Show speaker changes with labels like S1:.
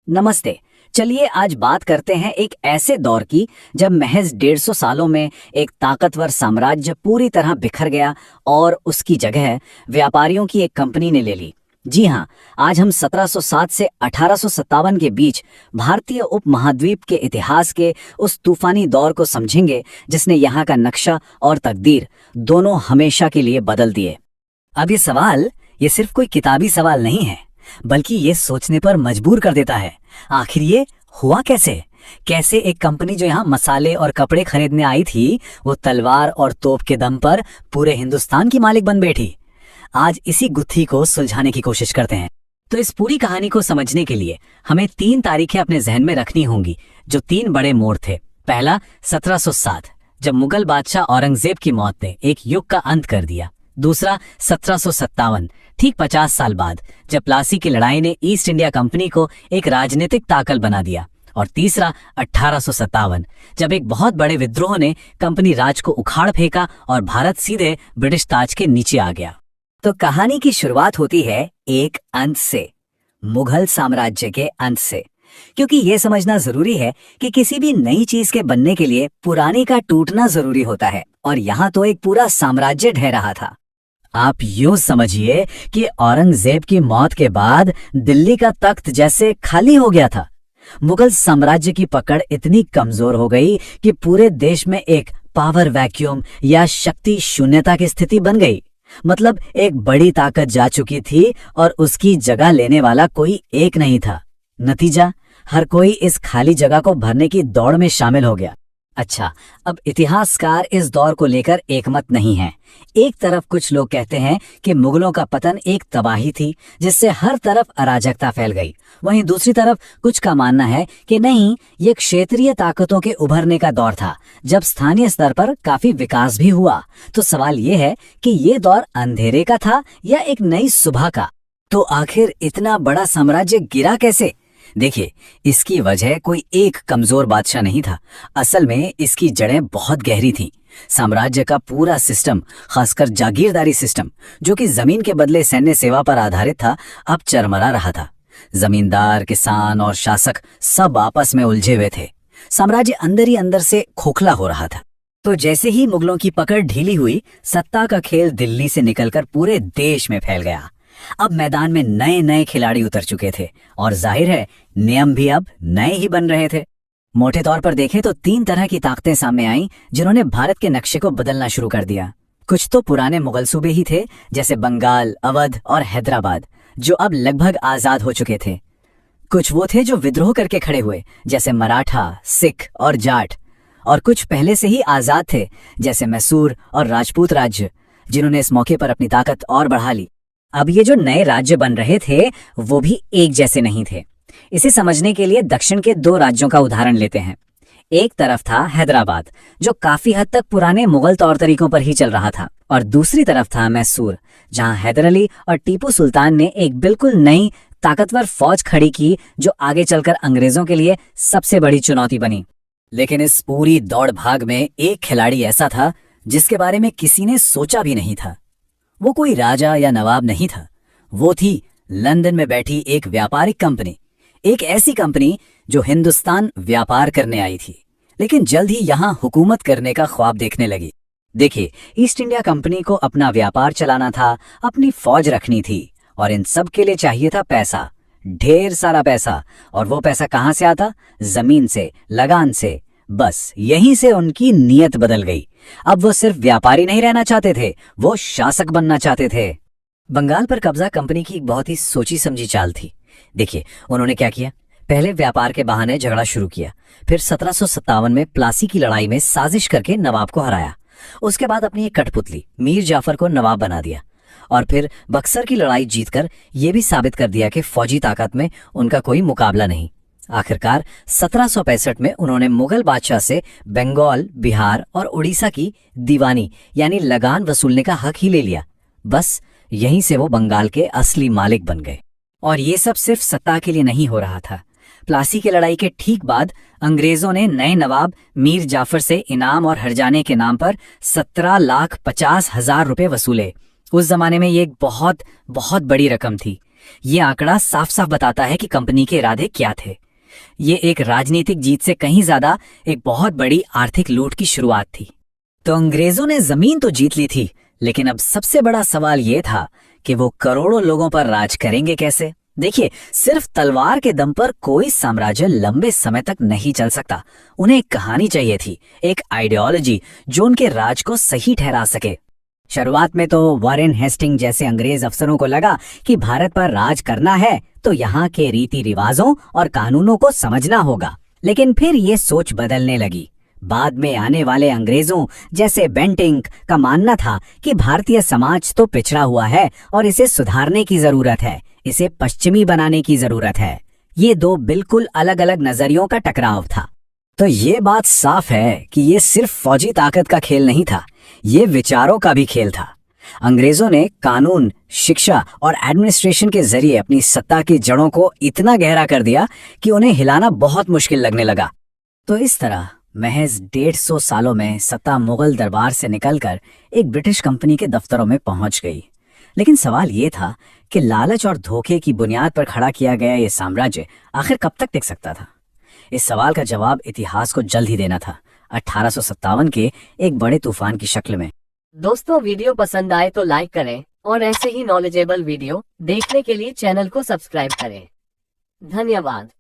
S1: नमस्ते। चलिए आज बात करते हैं एक ऐसे दौर की जब महज 150 सालों में एक ताकतवर साम्राज्य पूरी तरह बिखर गया और उसकी जगह व्यापारियों की एक कंपनी ने ले ली। जी हाँ, आज हम 1707 से 1857 के बीच भारतीय उपमहाद्वीप के इतिहास के उस तूफानी दौर को समझेंगे जिसने यहाँ का नक्शा और तकदीर दोनों हमेशा के लिए बदल दिए। अब ये सिर्फ कोई किताबी सवाल नहीं है, बल्कि ये सोचने पर मजबूर कर देता है। आखिर ये हुआ कैसे एक कंपनी जो यहाँ मसाले और कपड़े खरीदने आई थी, वो तलवार और तोप के दम पर पूरे हिंदुस्तान की मालिक बन बैठी। आज इसी गुत्थी को सुलझाने की कोशिश करते हैं। तो इस पूरी कहानी को समझने के लिए हमें 3 तारीखें अपने जहन में रखनी होंगी, जो 3 बड़े मोड़ थे। पहला 1707, जब मुगल बादशाह औरंगजेब की मौत ने एक युग का अंत कर दिया। दूसरा 1757, ठीक 50 साल बाद, जब प्लासी की लड़ाई ने ईस्ट इंडिया कंपनी को एक राजनीतिक ताकत बना दिया। और तीसरा 1857, जब एक बहुत बड़े विद्रोह ने कंपनी राज को उखाड़ फेंका और भारत सीधे ब्रिटिश ताज के नीचे आ गया। तो कहानी की शुरुआत होती है एक अंत से, मुगल साम्राज्य के अंत से, क्योंकि यह समझना जरूरी है कि किसी भी नई चीज के बनने के लिए पुरानी का टूटना जरूरी होता है। और यहाँ तो एक पूरा साम्राज्य ढह रहा था। आप यूं समझिए कि औरंगजेब की मौत के बाद दिल्ली का तख्त जैसे खाली हो गया था। मुगल साम्राज्य की पकड़ इतनी कमजोर हो गई कि पूरे देश में एक पावर वैक्यूम या शक्ति शून्यता की स्थिति बन गई। मतलब एक बड़ी ताकत जा चुकी थी और उसकी जगह लेने वाला कोई एक नहीं था। नतीजा, हर कोई इस खाली जगह को भरने की दौड़ में शामिल हो गया। अच्छा, अब इतिहासकार इस दौर को लेकर एकमत नहीं है। एक तरफ कुछ लोग कहते हैं कि मुगलों का पतन एक तबाही थी जिससे हर तरफ अराजकता फैल गई। वहीं दूसरी तरफ कुछ का मानना है कि नहीं, ये क्षेत्रीय ताकतों के उभरने का दौर था जब स्थानीय स्तर पर काफी विकास भी हुआ। तो सवाल ये है कि ये दौर अंधेरे का था या एक नई सुबह का। तो आखिर इतना बड़ा साम्राज्य गिरा कैसे? देखिए, इसकी वजह कोई एक कमजोर बादशाह नहीं था। असल में इसकी जड़ें बहुत गहरी थीं। साम्राज्य का पूरा सिस्टम, खासकर जागीरदारी सिस्टम, जो कि जमीन के बदले सैन्य सेवा पर आधारित था, अब चरमरा रहा था। जमींदार, किसान और शासक सब आपस में उलझे हुए थे। साम्राज्य अंदर ही अंदर से खोखला हो रहा था। तो जैसे ही मुगलों की पकड़ ढीली हुई, सत्ता का खेल दिल्ली से निकलकर पूरे देश में फैल गया। अब मैदान में नए नए खिलाड़ी उतर चुके थे और जाहिर है नियम भी अब नए ही बन रहे थे। मोटे तौर पर देखें तो 3 तरह की ताकतें सामने आईं जिन्होंने भारत के नक्शे को बदलना शुरू कर दिया। कुछ तो पुराने मुगल सूबे ही थे, जैसे बंगाल, अवध और हैदराबाद, जो अब लगभग आजाद हो चुके थे। कुछ वो थे जो विद्रोह करके खड़े हुए, जैसे मराठा, सिख और जाट। और कुछ पहले से ही आजाद थे, जैसे मैसूर और राजपूत राज्य, जिन्होंने इस मौके पर अपनी ताकत और बढ़ा ली। अब ये जो नए राज्य बन रहे थे वो भी एक जैसे नहीं थे। इसे समझने के लिए दक्षिण के 2 राज्यों का उदाहरण लेते हैं। एक तरफ था हैदराबाद, जो काफी हद तक पुराने मुगल तौर तरीकों पर ही चल रहा था, और दूसरी तरफ था मैसूर, जहां हैदर अली और टीपू सुल्तान ने एक बिल्कुल नई ताकतवर फौज खड़ी की, जो आगे चलकर अंग्रेजों के लिए सबसे बड़ी चुनौती बनी। लेकिन इस पूरी दौड़ भाग में एक खिलाड़ी ऐसा था जिसके बारे में किसी ने सोचा भी नहीं था। वो कोई राजा या नवाब नहीं था। वो थी लंदन में बैठी एक व्यापारिक कंपनी, एक ऐसी कंपनी जो हिंदुस्तान व्यापार करने आई थी, लेकिन जल्द ही यहाँ हुकूमत करने का ख्वाब देखने लगी। देखिए, ईस्ट इंडिया कंपनी को अपना व्यापार चलाना था, अपनी फौज रखनी थी, और इन सब के लिए चाहिए था पैसा, ढेर सारा पैसा। और वो पैसा कहाँ से आता? जमीन से, लगान से। बस यहीं से उनकी नीयत बदल गई। अब वो सिर्फ व्यापारी नहीं रहना चाहते थे, वो शासक बनना चाहते थे। बंगाल पर कब्जा कंपनी की एक बहुत ही सोची समझी चाल थी। देखिए, उन्होंने क्या किया? पहले व्यापार के बहाने झगड़ा शुरू किया, फिर 1757 में प्लासी की लड़ाई में साजिश करके नवाब को हराया। उसके बाद अपनी एक कठपुतली मीर जाफर को नवाब बना दिया, और फिर बक्सर की लड़ाई जीतकर यह भी साबित कर दिया कि फौजी ताकत में उनका कोई मुकाबला नहीं। आखिरकार 1765 में उन्होंने मुगल बादशाह से बंगाल, बिहार और उड़ीसा की दीवानी यानी लगान वसूलने का हक ही ले लिया। बस यहीं से वो बंगाल के असली मालिक बन गए। और ये सब सिर्फ सत्ता के लिए नहीं हो रहा था। प्लासी की लड़ाई के ठीक बाद अंग्रेजों ने नए नवाब मीर जाफर से इनाम और हर्जाने के नाम पर 17,50,000 रुपए वसूले। उस जमाने में ये एक बहुत बहुत बड़ी रकम थी। ये आंकड़ा साफ साफ बताता है कि कंपनी के इरादे क्या थे। ये एक राजनीतिक जीत से कहीं ज्यादा एक बहुत बड़ी आर्थिक लूट की शुरुआत थी। तो अंग्रेजों ने जमीन तो जीत ली थी, लेकिन अब सबसे बड़ा सवाल ये था कि वो करोड़ों लोगों पर राज करेंगे कैसे। देखिए, सिर्फ तलवार के दम पर कोई साम्राज्य लंबे समय तक नहीं चल सकता। उन्हें एक कहानी चाहिए थी, एक आइडियोलॉजी जो उनके राज को सही ठहरा सके। शुरुआत में तो वॉरेन हेस्टिंग जैसे अंग्रेज अफसरों को लगा कि भारत पर राज करना है तो यहाँ के रीति रिवाजों और कानूनों को समझना होगा, लेकिन फिर ये सोच बदलने लगी। बाद में आने वाले अंग्रेजों जैसे बेंटिंक का मानना था कि भारतीय समाज तो पिछड़ा हुआ है और इसे सुधारने की जरूरत है, इसे पश्चिमी बनाने की जरूरत है। ये दो बिल्कुल अलग अलग नजरियों का टकराव था। तो ये बात साफ है कि ये सिर्फ फौजी ताकत का खेल नहीं था, ये विचारों का भी खेल था। अंग्रेजों ने कानून, शिक्षा और एडमिनिस्ट्रेशन के जरिए अपनी सत्ता की जड़ों को इतना गहरा कर दिया कि उन्हें हिलाना बहुत मुश्किल लगने लगा। तो इस तरह महज 150 सालों में सत्ता मुगल दरबार से निकलकर एक ब्रिटिश कंपनी के दफ्तरों में पहुंच गई। लेकिन सवाल ये था कि लालच और धोखे की बुनियाद पर खड़ा किया गया ये साम्राज्य आखिर कब तक टिक सकता था। इस सवाल का जवाब इतिहास को जल्द ही देना था, 1857 के एक बड़े तूफान की शक्ल में।
S2: दोस्तों, वीडियो पसंद आए तो लाइक करें और ऐसे ही नॉलेजेबल वीडियो देखने के लिए चैनल को सब्सक्राइब करें। धन्यवाद।